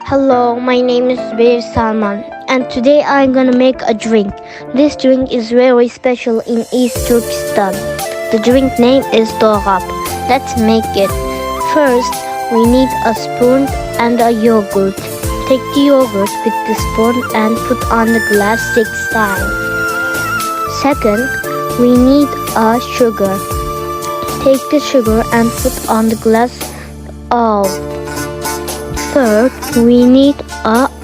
Hello, my name is Zubeyir and today I'm gonna make a drink. This drink is very special in East Turkestan. The drink name is doghap. Let's make it. First, we need a spoon and a yogurt. Take the yogurt with the spoon and put on the glass 6 times. Second, we need a sugar. Take the sugar and put on the glass all. Third, we need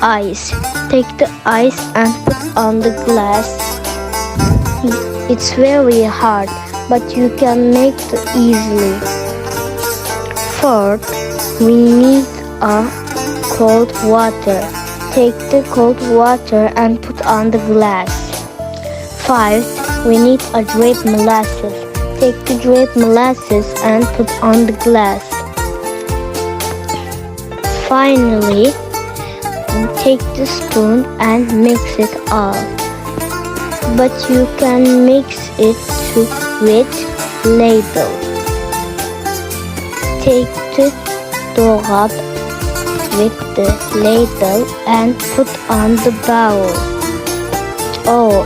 ice. Take the ice and put on the glass. It's very hard, but you can make it easily. Fourth, we need cold water. Take the cold water and put on the glass. Fifth, we need grape molasses. Take the grape molasses and put on the glass. Finally, take the spoon and mix it all. But you can mix it with ladle. Take the doghap with the ladle and put on the bowl. Oh,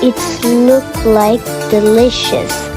it looks like delicious.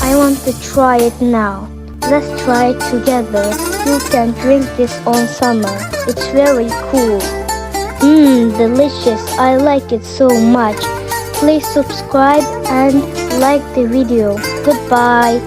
I want to try it now. Let's try it together. You can drink this on summer. It's very cool. Delicious. I like it so much. Please subscribe and like the video. Goodbye.